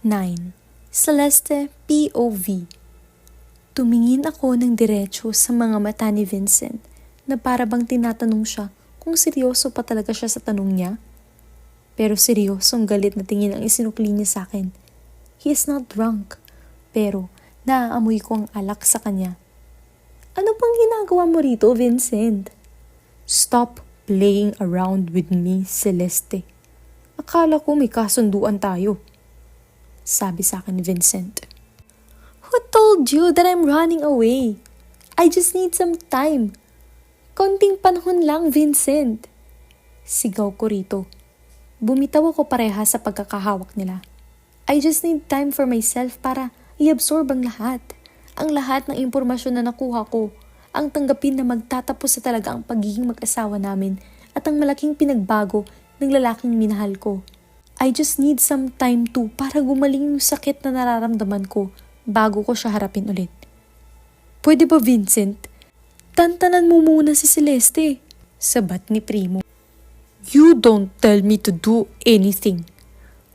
9. Celeste POV. Tumingin ako ng diretso sa mga mata ni Vincent na para bang tinatanong siya kung seryoso pa talaga siya sa tanong niya. Pero seryosong galit na tingin ang isinukli niya sa akin. He is not drunk, pero naaamoy ko ang alak sa kanya. Ano pang ginagawa mo rito, Vincent? Stop playing around with me, Celeste. Akala ko may kasunduan tayo. Sabi sa akin ni Vincent. Who told you that I'm running away? I just need some time. Konting panahon lang, Vincent. Sigaw ko rito. Bumitaw ako pareha sa pagkakahawak nila. I just need time for myself para i-absorb ang lahat. Ang lahat ng impormasyon na nakuha ko. Ang tanggapin na magtatapos sa talaga ang pagiging mag-asawa namin at ang malaking pinagbago ng lalaking minahal ko. I just need some time too para gumaling yung sakit na nararamdaman ko bago ko siya harapin ulit. Pwede ba, Vincent? Tantanan mo muna si Celeste. Sabat ni Primo. You don't tell me to do anything.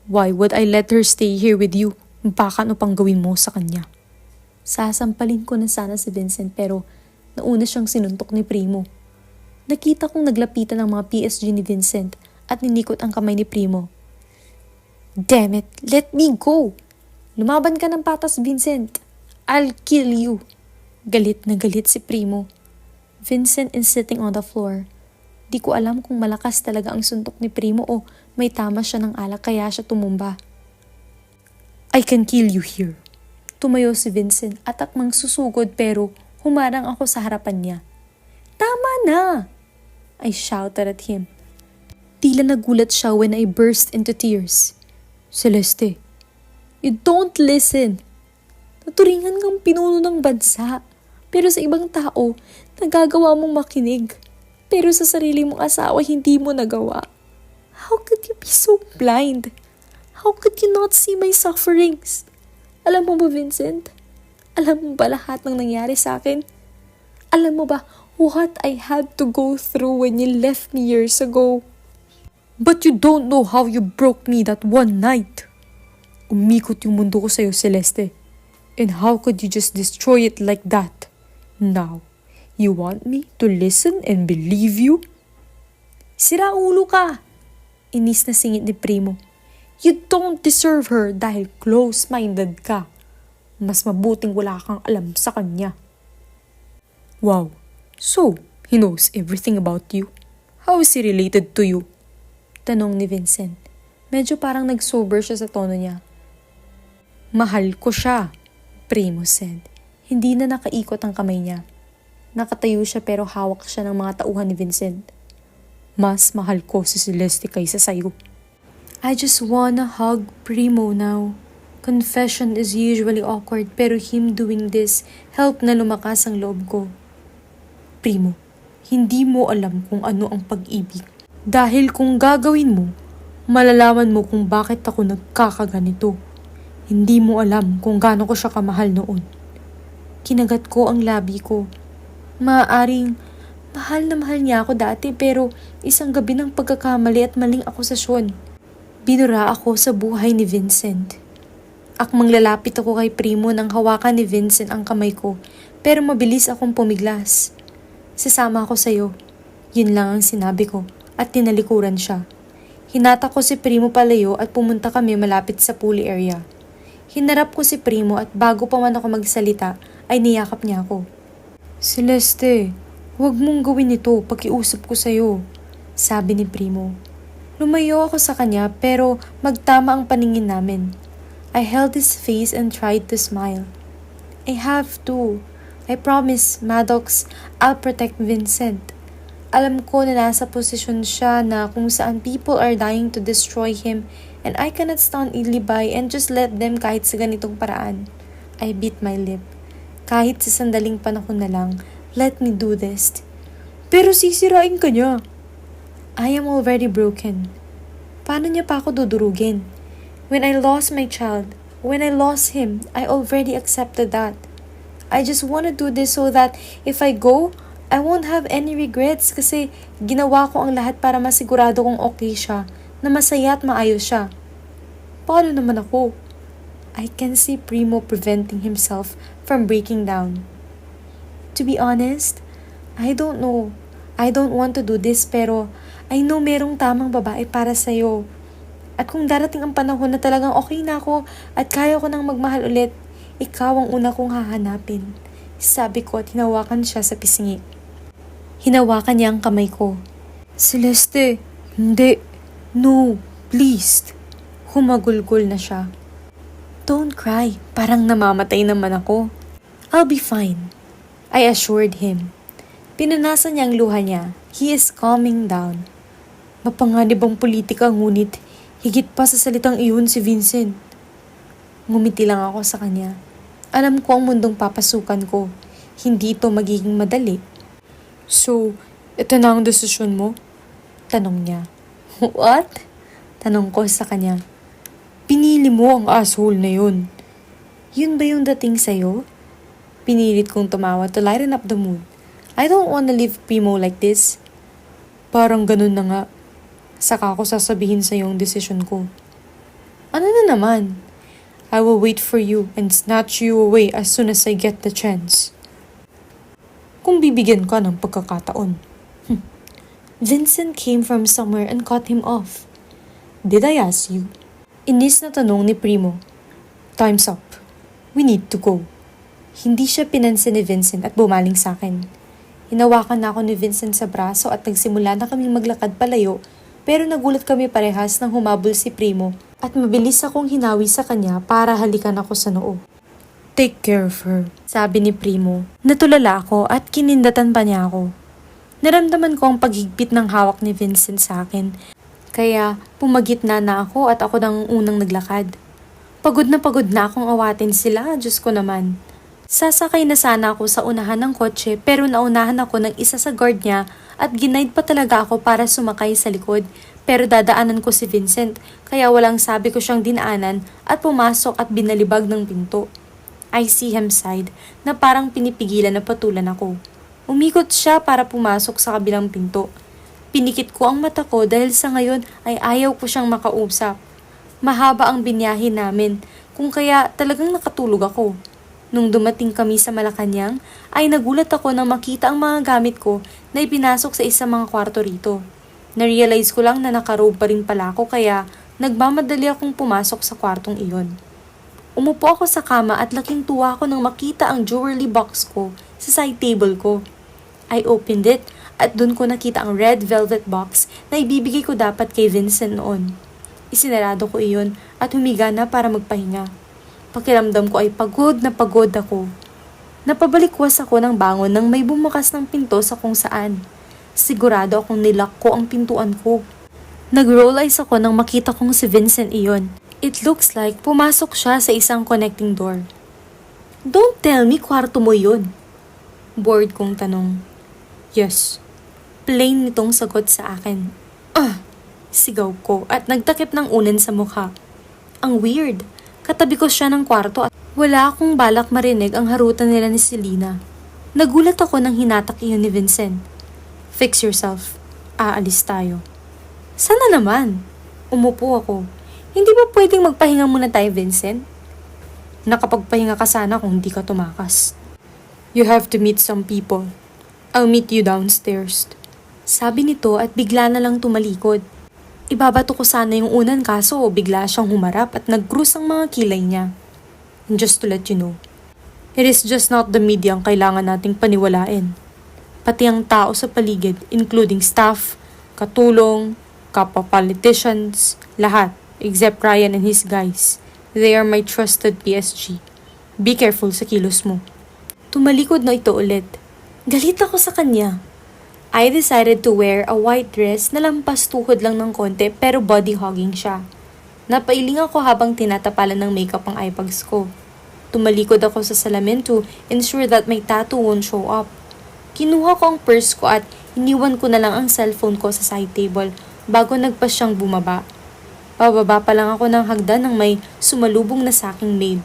Why would I let her stay here with you? Baka ano pang gawin mo sa kanya? Sasampalin ko na sana si Vincent pero nauna siyang sinuntok ni Primo. Nakita kong naglapitan ang mga PSG ni Vincent at ninikot ang kamay ni Primo. Damn it, let me go! Lumaban ka ng patas, Vincent. I'll kill you. Galit na galit si Primo. Vincent is sitting on the floor. Di ko alam kung malakas talaga ang suntok ni Primo o may tama siya ng alak kaya siya tumumba. I can kill you here. Tumayo si Vincent at akmang susugod pero humarang ako sa harapan niya. Tama na! I shouted at him. Tila nagulat siya when I burst into tears. Celeste, you don't listen. Naturingan kang pinuno ng bansa. Pero sa ibang tao, nagagawa mong makinig. Pero sa sarili mong asawa, hindi mo nagawa. How could you be so blind? How could you not see my sufferings? Alam mo ba, Vincent? Alam mo ba lahat ng nangyari sa akin? Alam mo ba what I had to go through when you left me years ago? But you don't know how you broke me that one night. Umikot yung mundo ko sa'yo, Celeste. And how could you just destroy it like that? Now, you want me to listen and believe you? Sira ulo ka! Inis na singit ni Primo. You don't deserve her dahil close-minded ka. Mas mabuting wala kang alam sa kanya. Wow, so he knows everything about you? How is he related to you? Tanong ni Vincent. Medyo parang nag-sober siya sa tono niya. Mahal ko siya, Primo said. Hindi na nakaikot ang kamay niya. Nakatayo siya pero hawak siya ng mga tauhan ni Vincent. Mas mahal ko si Celeste kaysa sayo. I just wanna hug Primo now. Confession is usually awkward pero him doing this help na lumakas ang loob ko. Primo, hindi mo alam kung ano ang pag-ibig. Dahil kung gagawin mo, malalaman mo kung bakit ako nagkakaganito. Hindi mo alam kung gaano ko siya kamahal noon. Kinagat ko ang labi ko. Maaaring mahal na mahal niya ako dati pero isang gabi ng pagkakamali at maling akusasyon. Binura ako sa buhay ni Vincent. Akmang lalapit ako kay Primo nang hawakan ni Vincent ang kamay ko pero mabilis akong pumiglas. Sasama ako sa'yo. Yun lang ang sinabi ko. At tinalikuran siya. Hinata ko si Primo palayo at pumunta kami malapit sa pool area. Hinarap ko si Primo at bago pa man ako magsalita ay niyakap niya ako. Celeste, huwag mong gawin ito, pakiusap ko sa'yo, sabi ni Primo. Lumayo ako sa kanya pero magtama ang paningin namin. I held his face and tried to smile. I have to. I promise, Maddox, I'll protect Vincent. Alam ko na nasa posisyon siya na kung saan people are dying to destroy him and I cannot stand idly by and just let them kahit sa ganitong paraan. I bit my lip. Kahit sa sandaling panahon na lang, let me do this. Pero sisirain ka niya. I am already broken. Paano niya pa ako dudurugin? When I lost my child, when I lost him, I already accepted that. I just want to do this so that if I go, I won't have any regrets kasi ginawa ko ang lahat para masigurado kong okay siya, na masaya at maayos siya. Paano naman ako? I can see Primo preventing himself from breaking down. To be honest, I don't know. I don't want to do this pero I know merong tamang babae para sa'yo. At kung darating ang panahon na talagang okay na ako at kaya ko nang magmahal ulit, ikaw ang una kong hahanapin. Sabi ko at hinawakan siya sa pisngi. Hinawakan niya ang kamay ko. Celeste, hindi. No, please. Humagulgol na siya. Don't cry, parang namamatay naman ako. I'll be fine, I assured him. Pinunasan niya ang luha niya. He is calming down. Mapanganib ang politika ngunit higit pa sa salitang iyon si Vincent. Ngumiti lang ako sa kanya. Alam ko ang mundong papasukan ko. Hindi ito magiging madali. So, ito na ang desisyon mo? Tanong niya. What? Tanong ko sa kanya. Pinili mo ang asshole na yun. Yun ba yung dating sa'yo? Pinilit kong tumawa to lighten up the mood. I don't wanna leave Primo like this. Parang ganun na nga. Saka ko sasabihin sa yung desisyon ko. Ano na naman? I will wait for you and snatch you away as soon as I get the chance. Kung bibigyan ka ng pagkakataon. Vincent came from somewhere and cut him off. Did I ask you? Inis na tanong ni Primo. Time's up. We need to go. Hindi siya pinansin ni Vincent at bumaling sa akin. Hinawakan na ako ni Vincent sa braso at nagsimula na kaming maglakad palayo pero nagulat kami parehas nang humabol si Primo at mabilis akong hinawi sa kanya para halikan ako sa noo. Take care of her, sabi ni Primo. Natulala ako at kinindatan pa niya ako. Naramdaman ko ang paghigpit ng hawak ni Vincent sa akin kaya pumagitna na ako at ako nang unang naglakad. Pagod na akong awatin sila, Diyos ko naman. Sasakay na sana ako sa unahan ng kotse pero naunahan ako ng isa sa guard niya at ginaid pa talaga ako para sumakay sa likod. Pero dadaanan ko si Vincent kaya walang sabi ko siyang dinaanan at pumasok at binalibag ng pinto. I see him sighed na parang pinipigilan na patulan ako. Umikot siya para pumasok sa kabilang pinto. Pinikit ko ang mata ko dahil sa ngayon ay ayaw ko siyang makausap. Mahaba ang binyahe namin kung kaya talagang nakatulog ako. Nung dumating kami sa Malacanang, ay nagulat ako nang makita ang mga gamit ko na ipinasok sa isang mga kwarto rito. Narealize ko lang na nakarobe pa rin pala ako kaya nagmamadali akong pumasok sa kwartong iyon. Umupo ako sa kama at laking tuwa ako nang makita ang jewelry box ko sa side table ko. I opened it at dun ko nakita ang red velvet box na ibibigay ko dapat kay Vincent noon. Isinarado ko iyon at humiga na para magpahinga. Pakiramdam ko ay pagod ako. Napabalikwas ako ng bangon nang may bumukas ng pinto sa kung saan. Sigurado akong nilock ko ang pintuan ko. Nag-roll eyes ako nang makita kong si Vincent iyon. It looks like pumasok siya sa isang connecting door. Don't tell me kwarto mo yun. Bored kong tanong. Yes. Plain nitong sagot sa akin. Sigaw ko at nagtakip ng unan sa mukha. Ang weird. Katabi ko siya ng kwarto at wala akong balak marinig ang harutan nila ni Selena. Nagulat ako nang hinatak iyon ni Vincent. Fix yourself. Aalis tayo. Sana naman. Umupo ako. Hindi ba pwedeng magpahinga muna tayo, Vincent? Nakapagpahinga ka sana kung hindi ka tumakas. You have to meet some people. I'll meet you downstairs. Sabi nito at bigla na lang tumalikod. Ibabato ko sana yung unan kaso bigla siyang humarap at nag-cruise ang mga kilay niya. And just to let you know, it is just not the media ang kailangan nating paniwalain. Pati ang tao sa paligid, including staff, katulong, kapwa politicians, lahat, except Ryan and his guys. They are my trusted PSG. Be careful sa kilos mo. Tumalikod na ito ulit. Galit ako sa kanya. I decided to wear a white dress na lampas tuhod lang ng konti pero body hogging siya. Napailing ako habang tinatapalan ng makeup ang eyebags ko. Tumalikod ako sa salamin to ensure that my tattoo won't show up. Kinuha ko ang purse ko at iniwan ko na lang ang cellphone ko sa side table bago nagpas siyang bumaba. Pababa pa lang ako ng hagdan nang may sumalubong na saking maid.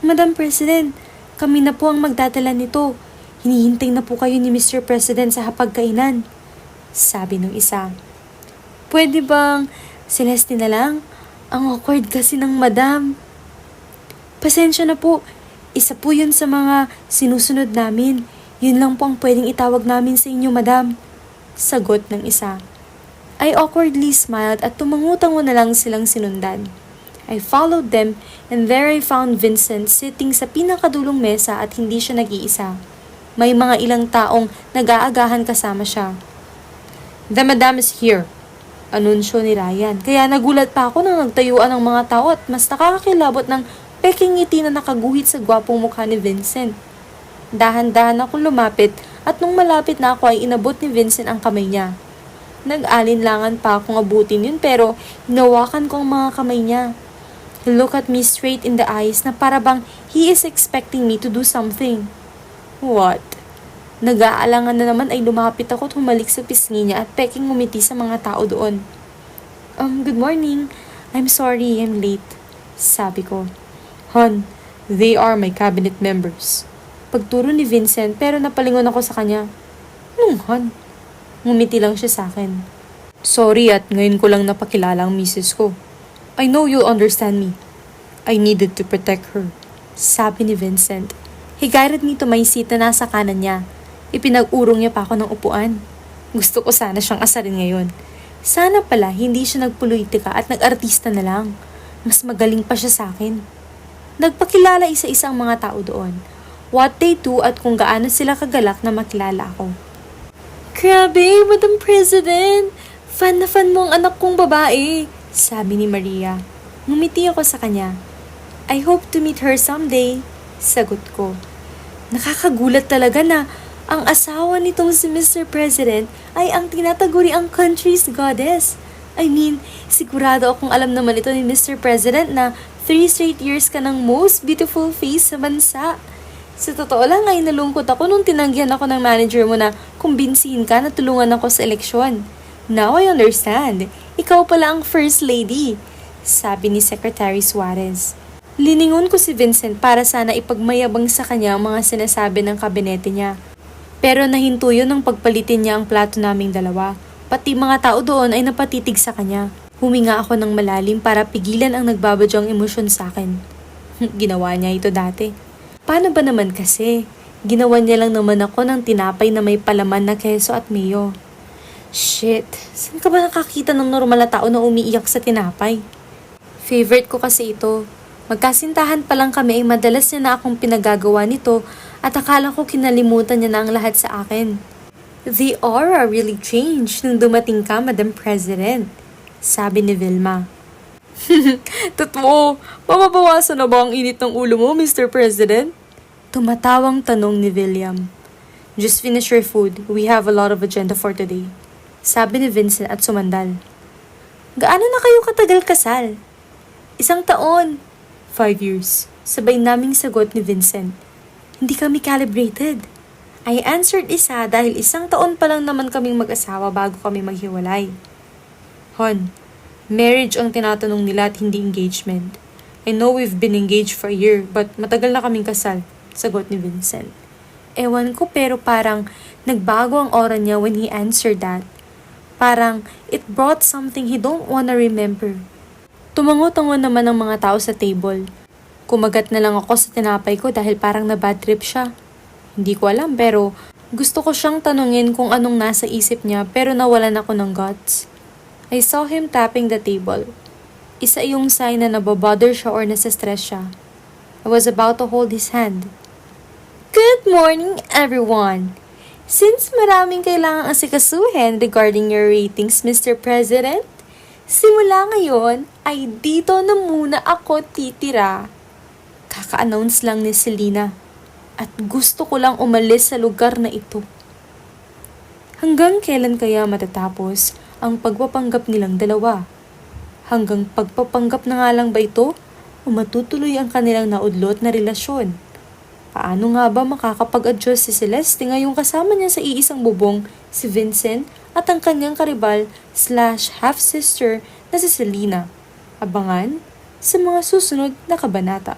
Madam President, kami na po ang magdadala nito. Hinihintay na po kayo ni Mr. President sa hapagkainan. Sabi ng isa. Pwede bang Celeste na lang? Ang awkward kasi ng madam. Pasensya na po. Isa po yun sa mga sinusunod namin. Yun lang po ang pwedeng itawag namin sa inyo, madam. Sagot ng isa. I awkwardly smiled at tumangutango na lang silang sinundan. I followed them and there I found Vincent sitting sa pinakadulong mesa at hindi siya nag-iisa. May mga ilang taong nag-aagahan kasama siya. The madam is here, anunsyo ni Ryan. Kaya nagulat pa ako nang nagtayuan ng mga tao at mas nakakakilabot ng peking ngiti na nakaguhit sa gwapong mukha ni Vincent. Dahan-dahan akong lumapit at nung malapit na ako ay inabot ni Vincent ang kamay niya. Nag-alinlangan pa akong abutin yun pero hinawakan ko ang mga kamay niya. He looked at me straight in the eyes na para bang he is expecting me to do something. What? Nag-aalangan na naman ay lumapit ako at humalik sa pisngi niya at peking ngumiti sa mga tao doon. Good morning. I'm sorry I'm late. Sabi ko. Hon, they are my cabinet members. Pagturo ni Vincent pero napalingon ako sa kanya. Hon? Ngumiti lang siya sa akin. Sorry at ngayon ko lang napakilala ang misis ko. I know you'll understand me. I needed to protect her. Sabi ni Vincent. He guided me to my seat na nasa kanan niya. Ipinag-urong niya pa ako ng upuan. Gusto ko sana siyang asarin ngayon. Sana pala hindi siya nagpolitika at nag-artista na lang. Mas magaling pa siya sa akin. Nagpakilala isa-isa ang mga tao doon. What they do at kung gaano sila kagalak na makilala ako. Grabe, Madam President! Fan na fan mo ang anak kong babae, sabi ni Maria. Ngumiti ako sa kanya. I hope to meet her someday, sagot ko. Nakakagulat talaga na ang asawa nitong si Mr. President ay ang tinataguri ang country's goddess. I mean, sigurado akong alam naman ito ni Mr. President na 3 straight years ka ng most beautiful face sa bansa. Sa totoo lang ay nalungkot ako nung tinanggihan ako ng manager mo na kumbinsihin ka na tulungan ako sa eleksyon. Now I understand. Ikaw pala ang First Lady, sabi ni Secretary Suarez. Liningon ko si Vincent para sana ipagmayabang sa kanya ang mga sinasabi ng kabinete niya. Pero nahinto yun nang pagpalitin niya ang plato naming dalawa. Pati mga tao doon ay napatitig sa kanya. Huminga ako ng malalim para pigilan ang nagbabadyong emosyon sa akin. Ginawa niya ito dati. Paano ba naman kasi? Ginawa niya lang naman ako ng tinapay na may palaman na keso at mayo. Shit, saan ka ba nakakita ng normal na tao na umiiyak sa tinapay? Favorite ko kasi ito. Magkasintahan pa lang kami ay madalas niya na akong pinagagawa nito at akala ko kinalimutan niya na ang lahat sa akin. The aura really changed nung dumating ka, Madam President, sabi ni Vilma. Totoo, mababawasan na ba ang init ng ulo mo, Mr. President? Tumatawang tanong ni William. Just finish your food. We have a lot of agenda for today. Sabi ni Vincent at sumandal. Gaano na kayo katagal kasal? 1 taon. 5 years. Sabay naming sagot ni Vincent. Hindi kami calibrated. I answered isa dahil 1 taon pa lang naman kaming mag-asawa bago kami maghiwalay. Hon, marriage ang tinatanong nila at hindi engagement. I know we've been engaged for a year but matagal na kaming kasal, sagot ni Vincent. Ewan ko pero parang nagbago ang aura niya when he answered that. Parang it brought something he don't wanna remember. Tumango-tango naman ang mga tao sa table. Kumagat na lang ako sa tinapay ko dahil parang na-bad trip siya. Hindi ko alam pero gusto ko siyang tanungin kung anong nasa isip niya pero nawalan ako ng guts. I saw him tapping the table. Isa yung sign na nababother siya or nasa-stress siya. I was about to hold his hand. Good morning, everyone! Since maraming kailangang asikasuhin regarding your ratings, Mr. President, simula ngayon ay dito na muna ako titira. Kaka-announce lang ni Selena at gusto ko lang umalis sa lugar na ito. Hanggang kailan kaya matatapos ang pagpapanggap nilang dalawa? Hanggang pagpapanggap na nga lang ba ito o matutuloy ang kanilang naudlot na relasyon? Paano nga ba makakapag-adjust si Celeste ngayong kasama niya sa iisang bubong si Vincent at ang kanyang karibal / half-sister na si Selena? Abangan sa mga susunod na kabanata.